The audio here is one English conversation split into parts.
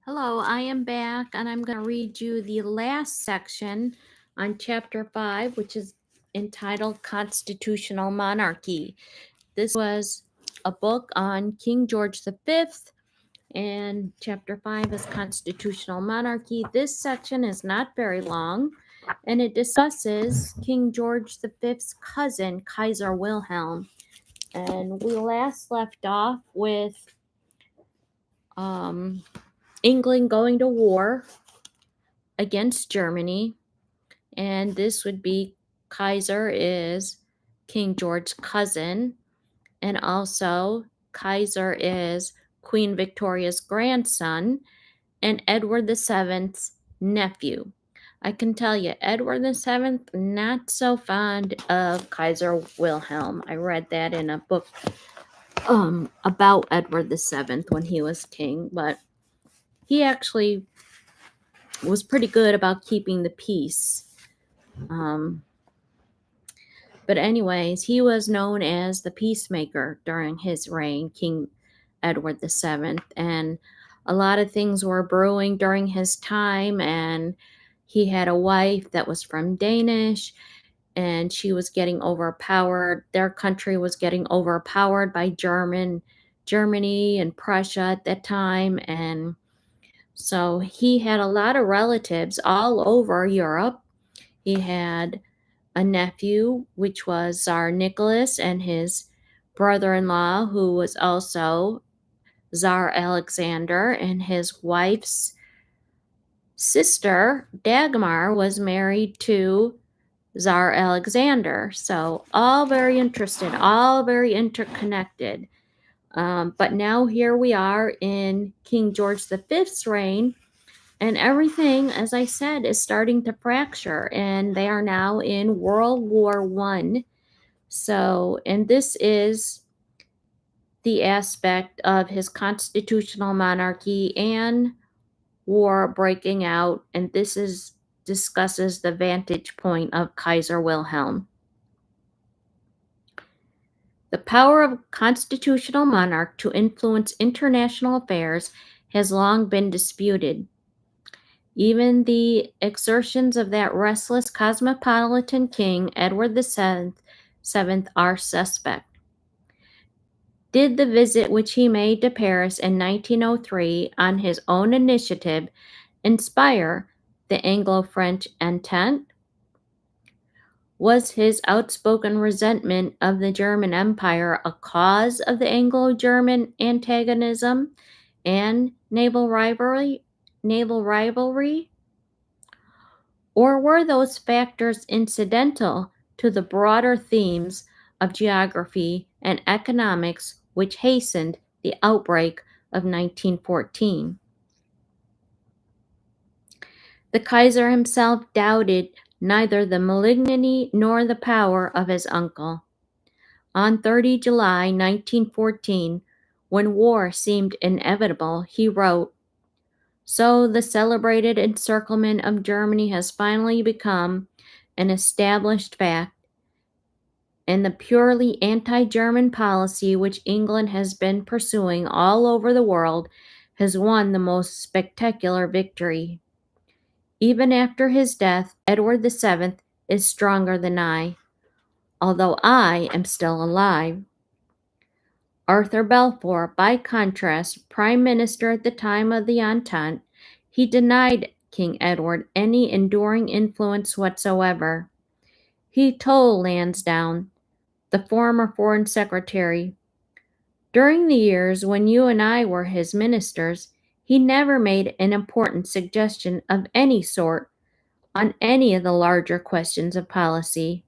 Hello, I am back and I'm going to read you the last section on Chapter 5, which is entitled Constitutional Monarchy. This was a book on King George V, and Chapter 5 is Constitutional Monarchy. This section is not very long, and it discusses King George V's cousin, Kaiser Wilhelm. And we last left off with England going to war against Germany, and this would be Kaiser is King George's cousin, and also Kaiser is Queen Victoria's grandson and Edward VII's nephew. I can tell you, Edward VII, not so fond of Kaiser Wilhelm. I read that in a book about Edward VII when he was king, but he actually was pretty good about keeping the peace. But anyways, he was known as the peacemaker during his reign, King Edward VII, and a lot of things were brewing during his time, and he had a wife that was from Danish, and she was getting overpowered. Their country was getting overpowered by Germany and Prussia at that time, and so he had a lot of relatives all over Europe. He had a nephew, which was Tsar Nicholas, and his brother-in-law, who was also Tsar Alexander, and his wife's sister, Dagmar, was married to Tsar Alexander. So all very interested, all very interconnected. But now here we are in King George V's reign, and everything, as I said, is starting to fracture, and they are now in World War I. So, and this is the aspect of his constitutional monarchy and war breaking out, and discusses the vantage point of Kaiser Wilhelm. The power of a constitutional monarch to influence international affairs has long been disputed. Even the exertions of that restless cosmopolitan king, Edward VII, are suspect. Did the visit which he made to Paris in 1903 on his own initiative inspire the Anglo-French Entente? Was his outspoken resentment of the German Empire a cause of the Anglo-German antagonism and naval rivalry? Or were those factors incidental to the broader themes of geography and economics which hastened the outbreak of 1914? The Kaiser himself doubted neither the malignity nor the power of his uncle. On 30 July 1914, when war seemed inevitable, he wrote, "So the celebrated encirclement of Germany has finally become an established fact, and the purely anti-German policy which England has been pursuing all over the world has won the most spectacular victory. Even after his death, Edward VII is stronger than I, although I am still alive." Arthur Balfour, by contrast, Prime Minister at the time of the Entente, he denied King Edward any enduring influence whatsoever. He told Lansdowne, the former Foreign Secretary, "During the years when you and I were his ministers, he never made an important suggestion of any sort on any of the larger questions of policy."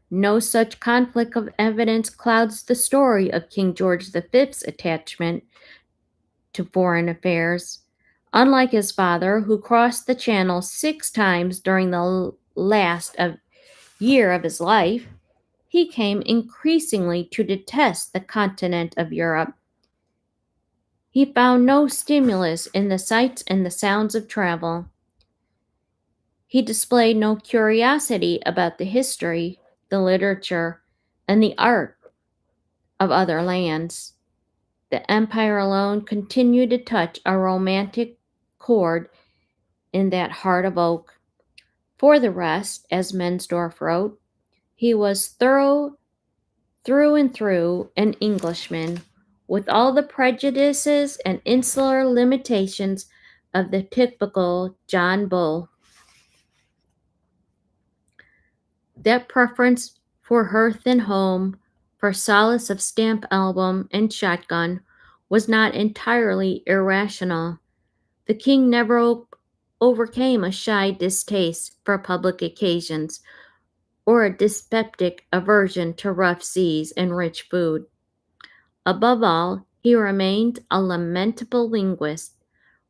No such conflict of evidence clouds the story of King George V's attachment to foreign affairs. Unlike his father, who crossed the Channel 6 times during the last year of his life, he came increasingly to detest the continent of Europe. He found no stimulus in the sights and the sounds of travel. He displayed no curiosity about the history, the literature, and the art of other lands. The empire alone continued to touch a romantic chord in that heart of oak. For the rest, as Mensdorff wrote, he was through and through an Englishman, with all the prejudices and insular limitations of the typical John Bull. That preference for hearth and home, for solace of stamp album and shotgun, was not entirely irrational. The king never overcame a shy distaste for public occasions or a dyspeptic aversion to rough seas and rich food. Above all, he remained a lamentable linguist,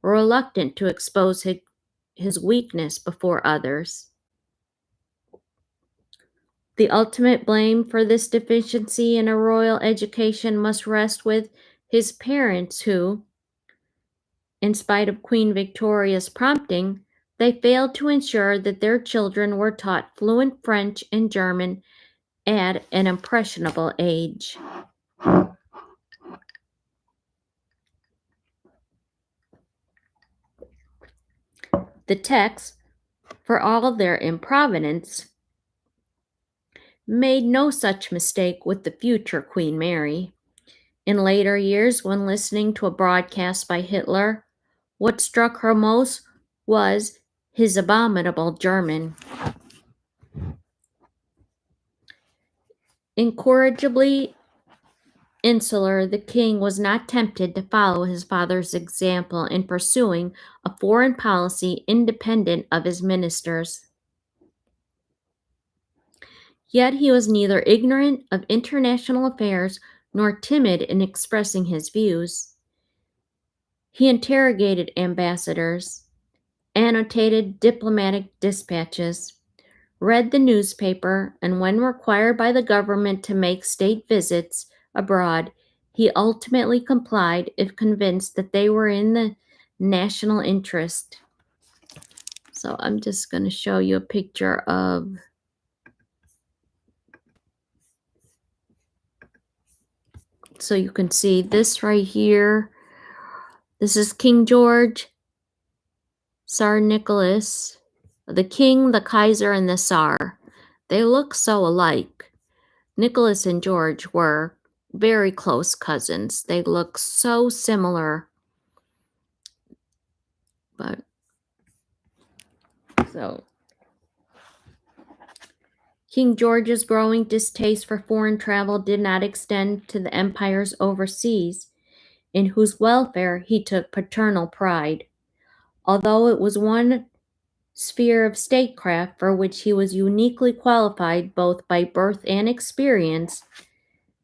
reluctant to expose his weakness before others. The ultimate blame for this deficiency in a royal education must rest with his parents who, in spite of Queen Victoria's prompting, they failed to ensure that their children were taught fluent French and German at an impressionable age. The texts, for all their improvidence, made no such mistake with the future Queen Mary. In later years, when listening to a broadcast by Hitler, what struck her most was his abominable German. Incorrigibly insular, the king was not tempted to follow his father's example in pursuing a foreign policy independent of his ministers. Yet he was neither ignorant of international affairs nor timid in expressing his views. He interrogated ambassadors, annotated diplomatic dispatches, read the newspaper, and when required by the government to make state visits abroad, he ultimately complied if convinced that they were in the national interest. So I'm just going to show you a picture of so you can see this right here. This is King George, Tsar Nicholas, the king, the Kaiser, and the Tsar. They look so alike. Nicholas and George were very close cousins. They look so similar. But so King George's growing distaste for foreign travel did not extend to the empires overseas, in whose welfare he took paternal pride. Although it was one sphere of statecraft for which he was uniquely qualified both by birth and experience,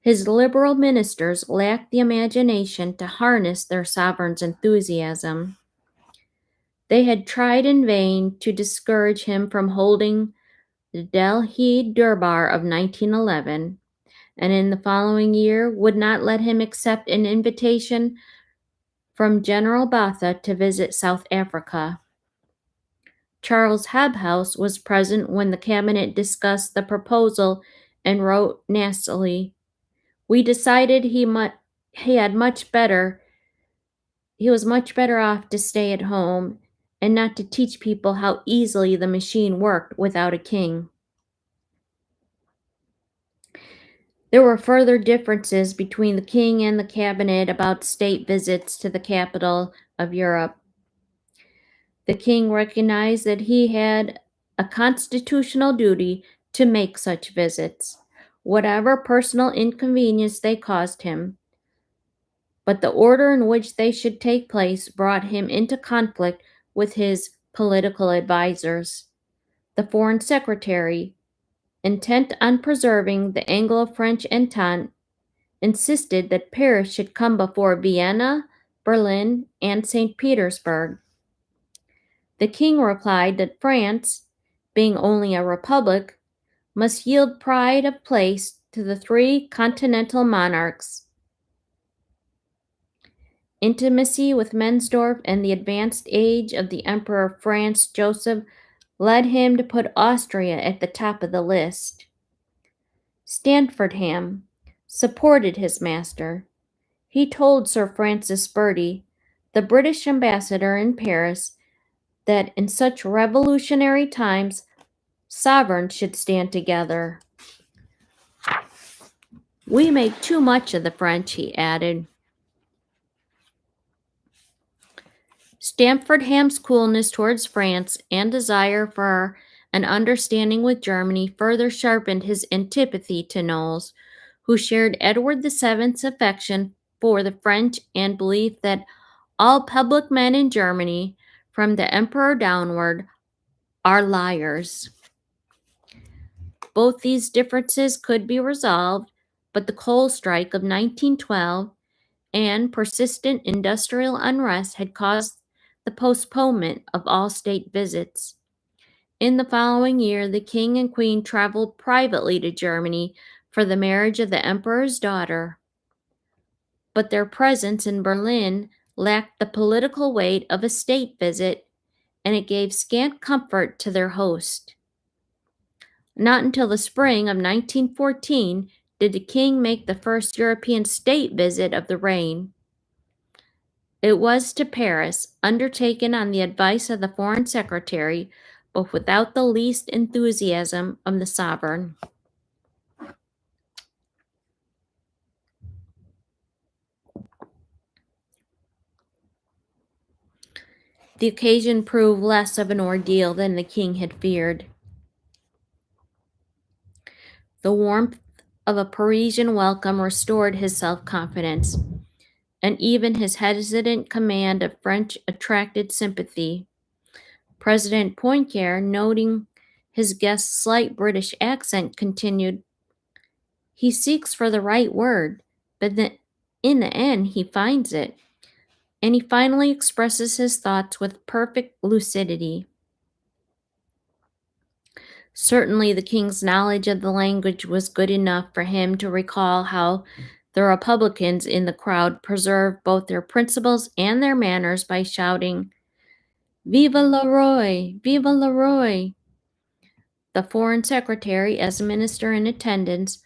his liberal ministers lacked the imagination to harness their sovereign's enthusiasm. They had tried in vain to discourage him from holding the Delhi Durbar of 1911, and in the following year would not let him accept an invitation from General Botha to visit South Africa. Charles Hobhouse was present when the cabinet discussed the proposal and wrote nastily, "We decided he was much better off to stay at home and not to teach people how easily the machine worked without a king." There were further differences between the king and the cabinet about state visits to the capital of Europe. The king recognized that he had a constitutional duty to make such visits, whatever personal inconvenience they caused him. But the order in which they should take place brought him into conflict with his political advisers. The Foreign Secretary, intent on preserving the Anglo-French entente, insisted that Paris should come before Vienna, Berlin, and St. Petersburg. The king replied that France, being only a republic, must yield pride of place to the three continental monarchs. Intimacy with Mensdorff and the advanced age of the Emperor Franz Joseph led him to put Austria at the top of the list. Stamfordham supported his master. He told Sir Francis Bertie, the British ambassador in Paris, that in such revolutionary times, sovereigns should stand together. We make too much of the French, he added. Stamford Ham's coolness towards France and desire for an understanding with Germany further sharpened his antipathy to Knowles, who shared Edward VII's affection for the French and believed that all public men in Germany, from the emperor downward, are liars. Both these differences could be resolved, but the coal strike of 1912 and persistent industrial unrest had caused the postponement of all state visits. In the following year, the king and queen traveled privately to Germany for the marriage of the emperor's daughter, but their presence in Berlin lacked the political weight of a state visit, and it gave scant comfort to their host. Not until the spring of 1914 did the king make the first European state visit of the reign. It was to Paris, undertaken on the advice of the Foreign Secretary, but without the least enthusiasm of the sovereign. The occasion proved less of an ordeal than the king had feared. The warmth of a Parisian welcome restored his self-confidence, and even his hesitant command of French attracted sympathy. President Poincare, noting his guest's slight British accent, continued, "He seeks for the right word, but in the end he finds it, and he finally expresses his thoughts with perfect lucidity." Certainly the king's knowledge of the language was good enough for him to recall how the Republicans in the crowd preserved both their principles and their manners by shouting, "Vive le roi! Vive le roi!" The foreign secretary, as a minister in attendance,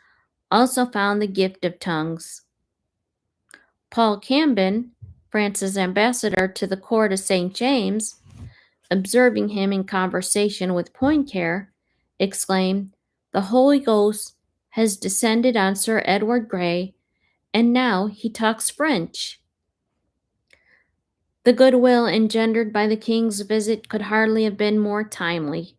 also found the gift of tongues. Paul Cambon, France's ambassador to the court of St. James, observing him in conversation with Poincare, exclaimed, "The Holy Ghost has descended on Sir Edward Grey, and now he talks French." The goodwill engendered by the king's visit could hardly have been more timely.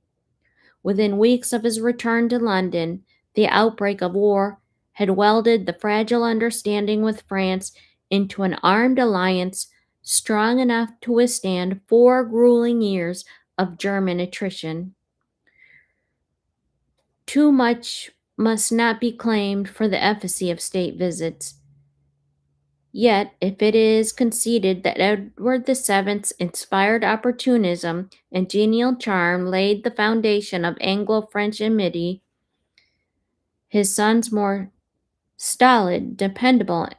Within weeks of his return to London, the outbreak of war had welded the fragile understanding with France into an armed alliance strong enough to withstand 4 grueling years of German attrition. Too much must not be claimed for the efficacy of state visits. Yet, if it is conceded that Edward VII's inspired opportunism and genial charm laid the foundation of Anglo-French amity, his son's more stolid, dependable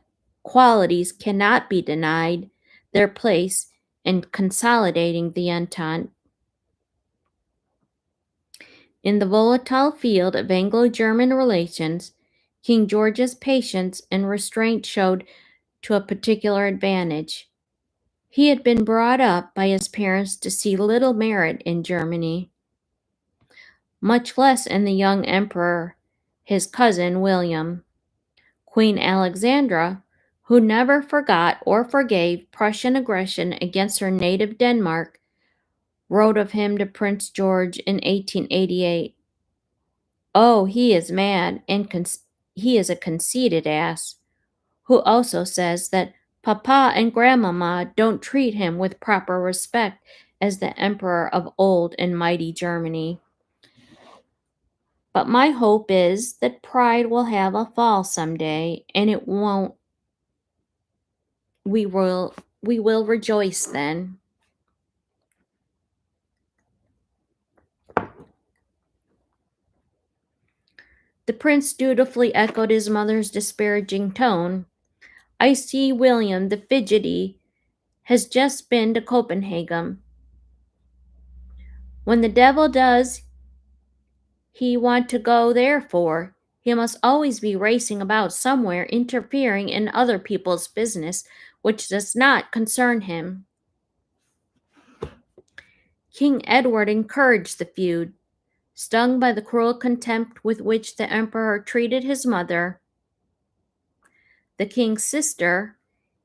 qualities cannot be denied their place in consolidating the Entente. In the volatile field of Anglo-German relations, King George's patience and restraint showed to a particular advantage. He had been brought up by his parents to see little merit in Germany, much less in the young emperor, his cousin William. Queen Alexandra, who never forgot or forgave Prussian aggression against her native Denmark, wrote of him to Prince George in 1888, "Oh, he is mad, and he is a conceited ass," who also says that Papa and Grandmama don't treat him with proper respect as the emperor of old and mighty Germany. But my hope is that pride will have a fall someday, and it won't. We will rejoice then. The prince dutifully echoed his mother's disparaging tone. "I see William the Fidgety has just been to Copenhagen. When the devil does he want to go there for? He must always be racing about somewhere, interfering in other people's business, which does not concern him. King Edward encouraged the feud. Stung by the cruel contempt with which the emperor treated his mother, the king's sister,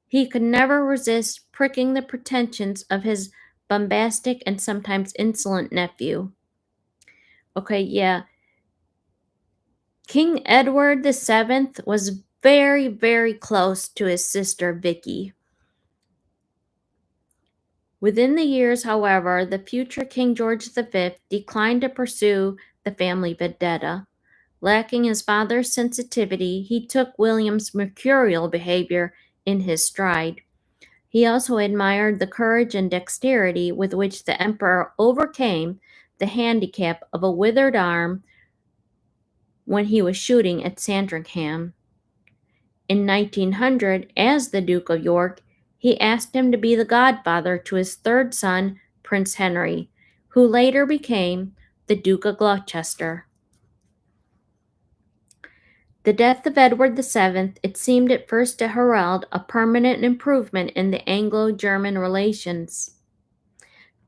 he could never resist pricking the pretensions of his bombastic and sometimes insolent nephew. Okay, yeah. King Edward VII was very, very close to his sister Vicky. Within the years, however, the future King George V declined to pursue the family vendetta. Lacking his father's sensitivity, he took William's mercurial behavior in his stride. He also admired the courage and dexterity with which the emperor overcame the handicap of a withered arm when he was shooting at Sandringham. In 1900, as the Duke of York, he asked him to be the godfather to his third son, Prince Henry, who later became the Duke of Gloucester. The death of Edward VII, it seemed at first to herald a permanent improvement in the Anglo-German relations.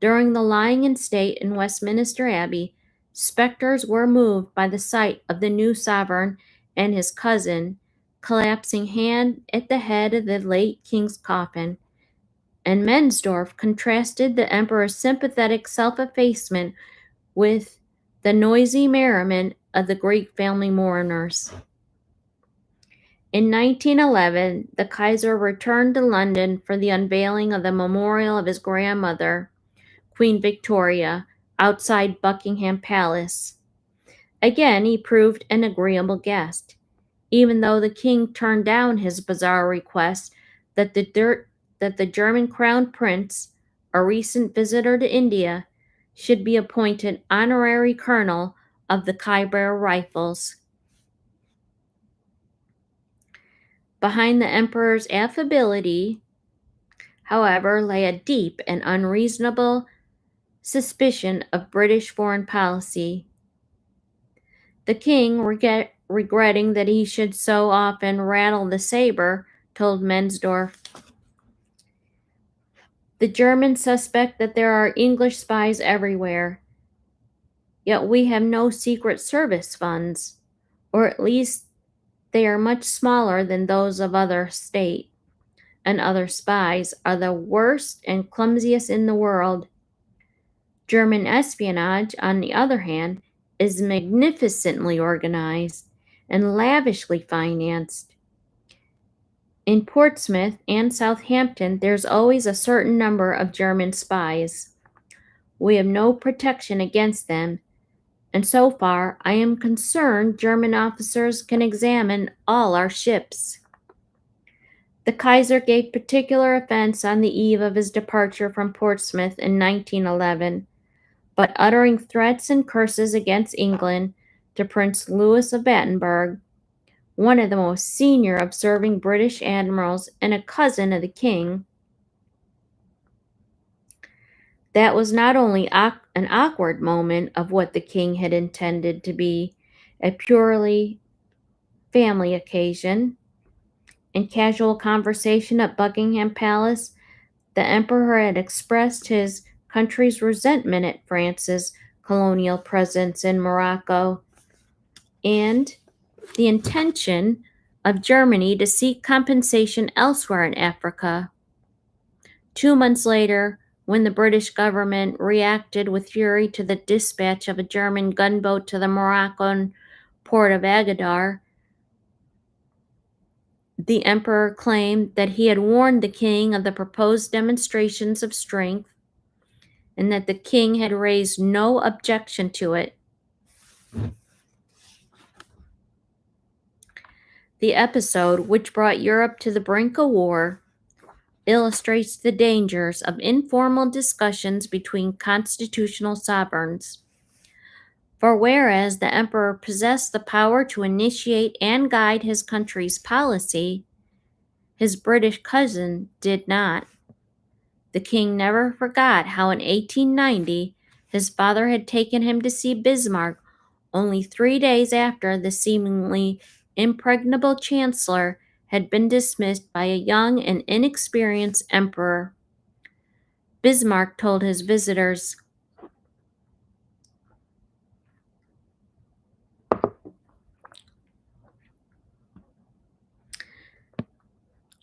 During the lying in state in Westminster Abbey, specters were moved by the sight of the new sovereign and his cousin collapsing hand at the head of the late king's coffin, and Mensdorff contrasted the emperor's sympathetic self-effacement with the noisy merriment of the Greek family mourners. In 1911, the Kaiser returned to London for the unveiling of the memorial of his grandmother, Queen Victoria, outside Buckingham Palace. Again, he proved an agreeable guest, even though the king turned down his bizarre request that the German crown prince, a recent visitor to India, should be appointed honorary colonel of the Kaiser Rifles. Behind the emperor's affability, however, lay a deep and unreasonable suspicion of British foreign policy. The king, regretting that he should so often rattle the saber, told Mensdorff, "The Germans suspect that there are English spies everywhere, yet we have no secret service funds, or at least they are much smaller than those of other state, and other spies are the worst and clumsiest in the world. German espionage, on the other hand, is magnificently organized and lavishly financed. In Portsmouth and Southampton, there's always a certain number of German spies. We have no protection against them, and so far I am concerned German officers can examine all our ships." The Kaiser gave particular offense on the eve of his departure from Portsmouth in 1911, but uttering threats and curses against England to Prince Louis of Battenberg, one of the most senior of serving British admirals and a cousin of the king. That was not only an awkward moment of what the king had intended to be a purely family occasion. In casual conversation at Buckingham Palace, the emperor had expressed his country's resentment at France's colonial presence in Morocco and the intention of Germany to seek compensation elsewhere in Africa. 2 months later, when the British government reacted with fury to the dispatch of a German gunboat to the Moroccan port of Agadir, the emperor claimed that he had warned the king of the proposed demonstrations of strength and that the king had raised no objection to it. The episode, which brought Europe to the brink of war, illustrates the dangers of informal discussions between constitutional sovereigns. For whereas the emperor possessed the power to initiate and guide his country's policy, his British cousin did not. The king never forgot how in 1890 his father had taken him to see Bismarck only 3 days after the seemingly impregnable chancellor had been dismissed by a young and inexperienced emperor. Bismarck told his visitors,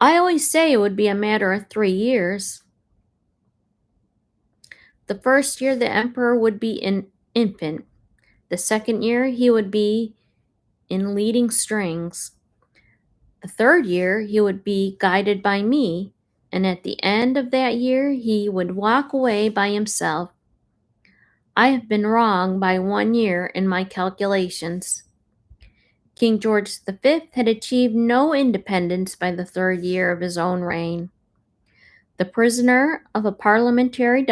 "I always say it would be a matter of 3 years. The first year the emperor would be an infant. The second year he would be in leading strings. The third year he would be guided by me, and at the end of that year he would walk away by himself. I have been wrong by 1 year in my calculations." King George V had achieved no independence by the third year of his own reign. The prisoner of a parliamentary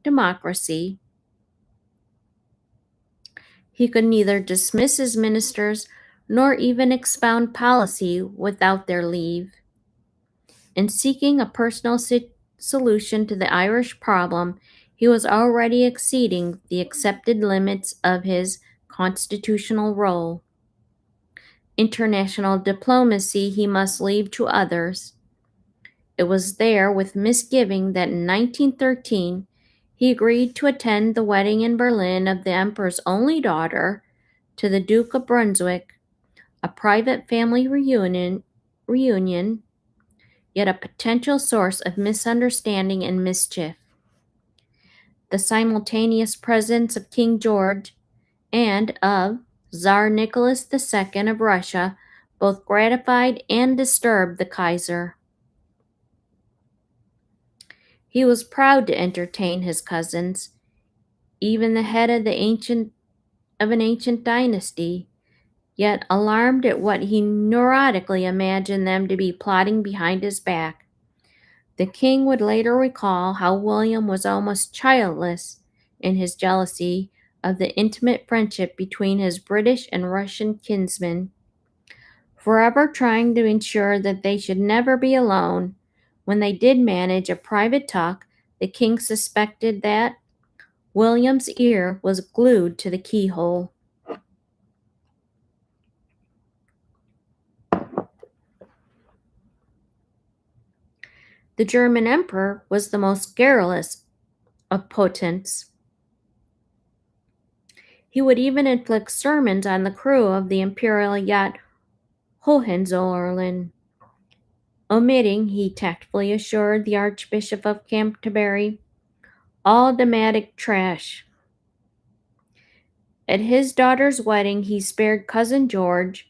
democracy, he could neither dismiss his ministers nor even expound policy without their leave. In seeking a personal solution to the Irish problem, he was already exceeding the accepted limits of his constitutional role. International diplomacy he must leave to others. It was there with misgiving that in 1913 he agreed to attend the wedding in Berlin of the emperor's only daughter to the Duke of Brunswick, a private family reunion, yet a potential source of misunderstanding and mischief. The simultaneous presence of King George and of Tsar Nicholas II of Russia both gratified and disturbed the Kaiser. He was proud to entertain his cousins, even the head of an ancient dynasty, yet alarmed at what he neurotically imagined them to be plotting behind his back. The king would later recall how William was almost childless in his jealousy of the intimate friendship between his British and Russian kinsmen, forever trying to ensure that they should never be alone. When they did manage a private talk, the king suspected that William's ear was glued to the keyhole. The German emperor was the most garrulous of potentates. He would even inflict sermons on the crew of the imperial yacht Hohenzollern. Omitting, he tactfully assured the Archbishop of Canterbury, all dogmatic trash. At his daughter's wedding, he spared cousin George,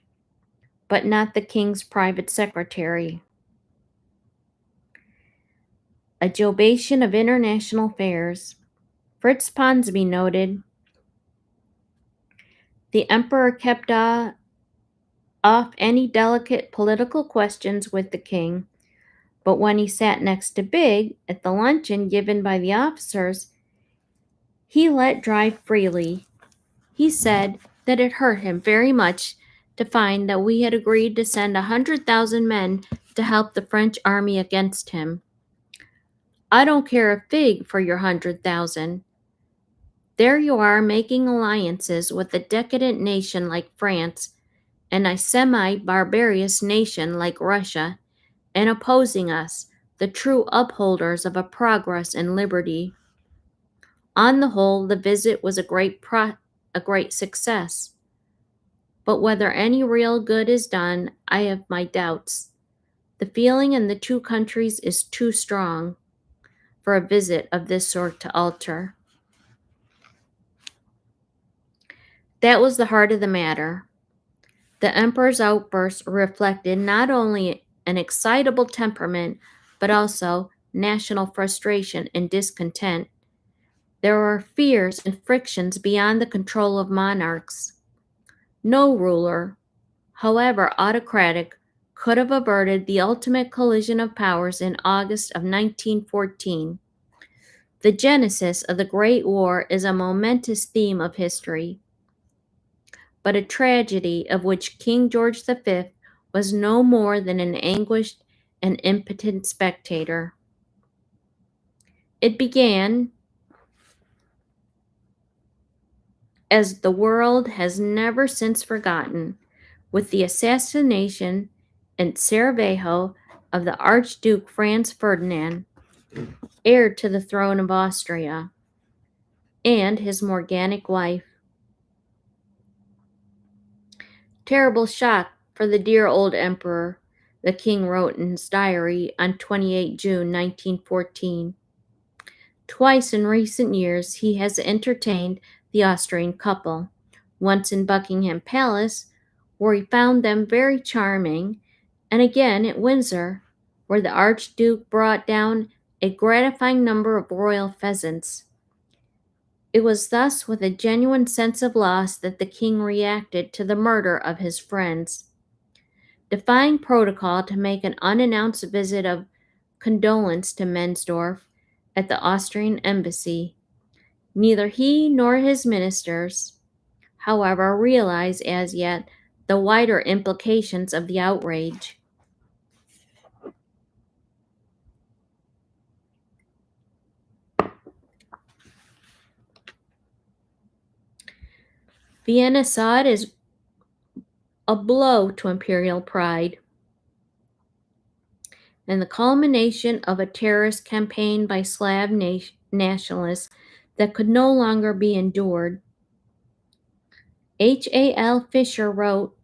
but not the king's private secretary. A jobation of international affairs. Fritz Ponsonby noted, "The emperor kept off any delicate political questions with the king, but when he sat next to Big at the luncheon given by the officers, he let drive freely. He said that it hurt him very much to find that we had agreed to send 100,000 men to help the French army against him. I don't care a fig for your 100,000. There you are making alliances with a decadent nation like France and a semi-barbarous nation like Russia, and opposing us, the true upholders of a progress and liberty. On the whole, the visit was a great success. But whether any real good is done, I have my doubts. The feeling in the two countries is too strong for a visit of this sort to alter." That was the heart of the matter. The emperor's outburst reflected not only an excitable temperament, but also national frustration and discontent. There were fears and frictions beyond the control of monarchs. No ruler, however autocratic, could have averted the ultimate collision of powers in August of 1914. The genesis of the Great War is a momentous theme of history, but a tragedy of which King George V was no more than an anguished and impotent spectator. It began as the world has never since forgotten, with the assassination in Sarajevo of the Archduke Franz Ferdinand, heir to the throne of Austria, and his Morganic wife. Terrible shock for the dear old emperor, the king wrote in his diary on 28 June 1914. Twice in recent years he has entertained the Austrian couple, once in Buckingham Palace, where he found them very charming, and again at Windsor, where the Archduke brought down a gratifying number of royal pheasants. It was thus with a genuine sense of loss that the king reacted to the murder of his friends. Defying protocol to make an unannounced visit of condolence to Mensdorf at the Austrian embassy, neither he nor his ministers, however, realize as yet the wider implications of the outrage. Vienna saw it as a blow to imperial pride and the culmination of a terrorist campaign by Slav nationalists that could no longer be endured. H.A.L. Fisher wrote,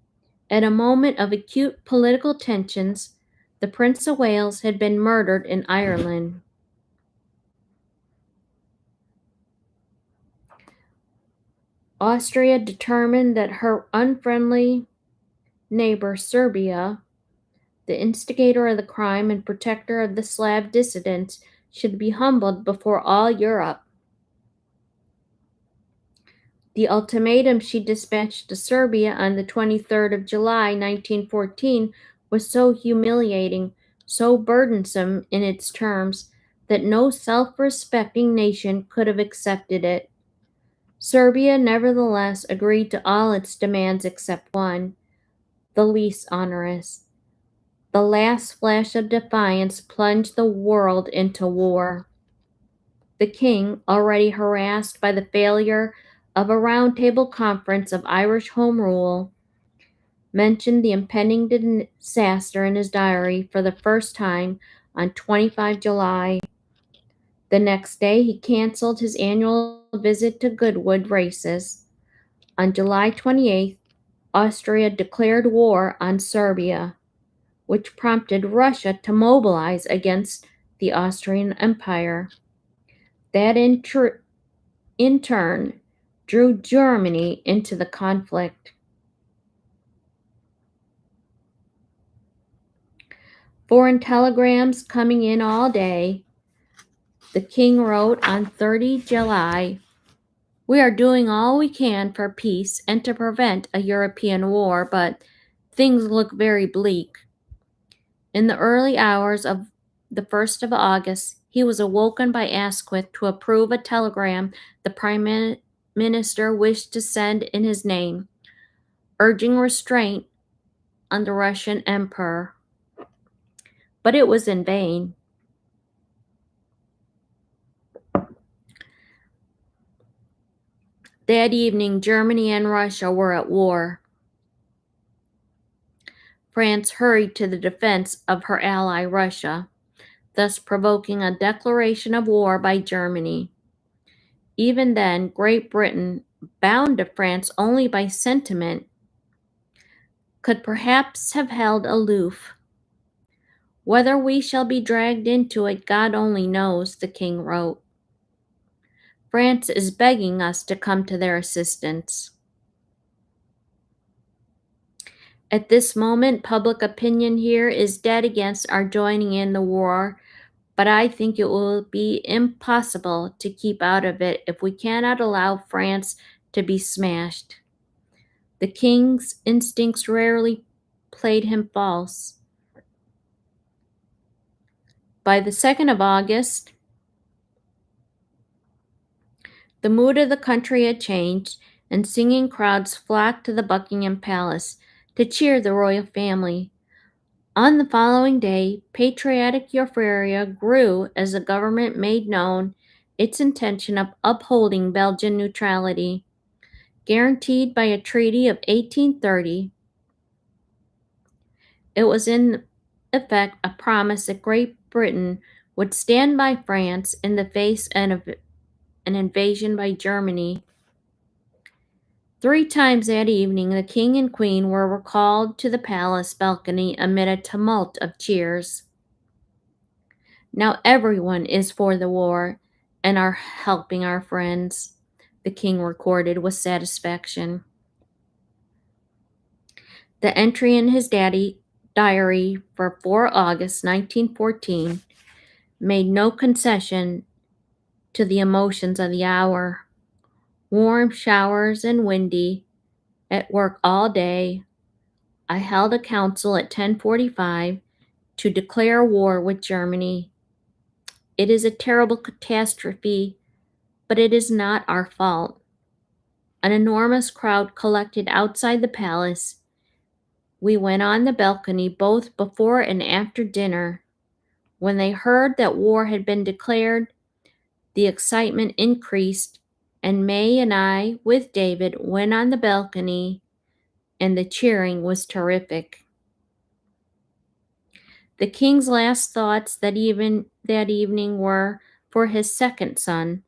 "At a moment of acute political tensions, the Prince of Wales had been murdered in Ireland. Austria determined that her unfriendly neighbor Serbia, the instigator of the crime and protector of the Slav dissidents, should be humbled before all Europe. The ultimatum she dispatched to Serbia on the 23rd of July, 1914, was so humiliating, so burdensome in its terms, that no self-respecting nation could have accepted it. Serbia nevertheless agreed to all its demands except one, the least onerous. The last flash of defiance plunged the world into war. The king, already harassed by the failure of a round-table conference of Irish Home Rule, mentioned the impending disaster in his diary for the first time on 25 July. The next day, he canceled his annual visit to Goodwood races. On July 28th, Austria declared war on Serbia, which prompted Russia to mobilize against the Austrian Empire. That in turn drew Germany into the conflict. Foreign telegrams coming in all day. The king wrote on 30 July, "We are doing all we can for peace and to prevent a European war, but things look very bleak." In the early hours of the 1st of August, he was awoken by Asquith to approve a telegram the Prime Minister wished to send in his name, urging restraint on the Russian Emperor. But it was in vain. That evening, Germany and Russia were at war. France hurried to the defense of her ally Russia, thus provoking a declaration of war by Germany. Even then, Great Britain, bound to France only by sentiment, could perhaps have held aloof. "Whether we shall be dragged into it, God only knows," the king wrote. "France is begging us to come to their assistance." At this moment, public opinion here is dead against our joining in the war, but I think it will be impossible to keep out of it if we cannot allow France to be smashed. The king's instincts rarely played him false. By the 2nd of August, the mood of the country had changed, and singing crowds flocked to the Buckingham Palace to cheer the royal family. On the following day, patriotic euphoria grew as the government made known its intention of upholding Belgian neutrality. guaranteed by a treaty of 1830. It was in effect a promise that Great Britain would stand by France in the face of an invasion by Germany. 3 times that evening, the king and queen were recalled to the palace balcony amid a tumult of cheers. Now everyone is for the war and are helping our friends, the king recorded with satisfaction. The entry in his diary for 4 August 1914 made no concession to the emotions of the hour. Warm showers and windy, at work all day, I held a council at 10:45 to declare war with Germany. It is a terrible catastrophe, but it is not our fault. An enormous crowd collected outside the palace. We went on the balcony both before and after dinner. When they heard that war had been declared, the excitement increased, and May and I, with David, went on the balcony, and the cheering was terrific. The king's last thoughts that evening were for his second son,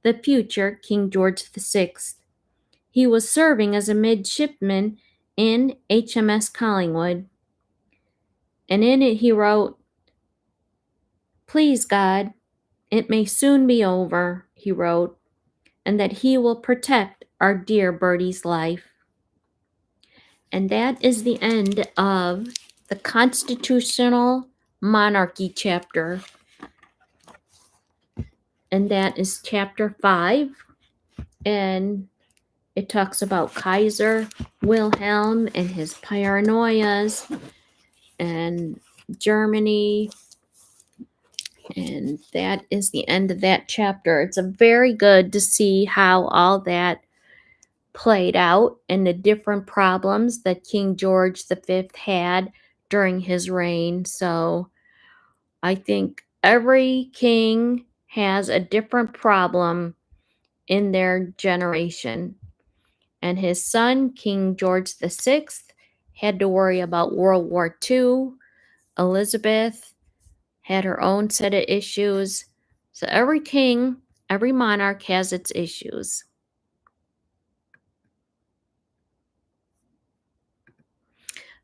the future King George VI. He was serving as a midshipman in HMS Collingwood, and in it he wrote, "Please God, it may soon be over," he wrote, "and that he will protect our dear Bertie's life." And that is the end of the Constitutional Monarchy chapter. And that is chapter 5. And it talks about Kaiser Wilhelm and his paranoias and Germany. And that is the end of that chapter. It's very good to see how all that played out and the different problems that King George V had during his reign. So I think every king has a different problem in their generation. And his son, King George VI, had to worry about World War II. Elizabeth had her own set of issues. So every king, every monarch has its issues.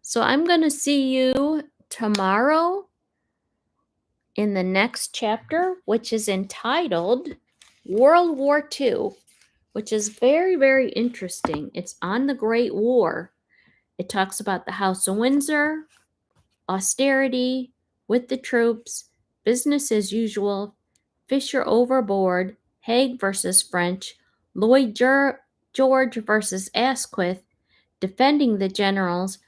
So I'm going to see you tomorrow in the next chapter, which is entitled World War II, which is very, very interesting. It's on the Great War. It talks about the House of Windsor, austerity with the troops, business as usual, Fisher overboard, Haig versus French, Lloyd George versus Asquith, defending the generals,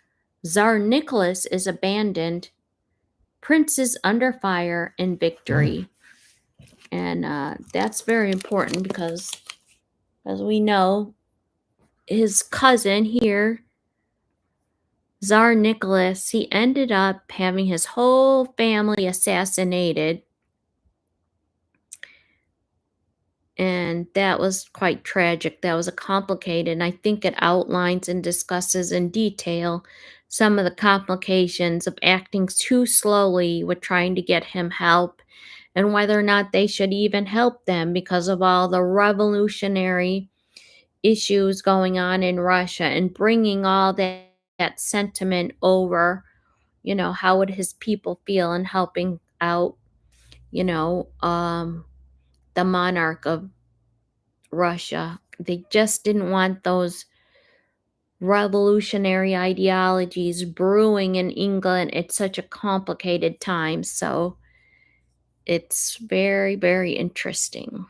Tsar Nicholas is abandoned, princes under fire, and victory. And that's very important because, as we know, his cousin here, Tsar Nicholas, he ended up having his whole family assassinated. And that was quite tragic. That was a complicated, and I think it outlines and discusses in detail some of the complications of acting too slowly with trying to get him help, and whether or not they should even help them because of all the revolutionary issues going on in Russia and bringing all that sentiment over. How would his people feel in helping out, the monarch of Russia? They just didn't want those revolutionary ideologies brewing in England at such a complicated time. So it's very, very interesting.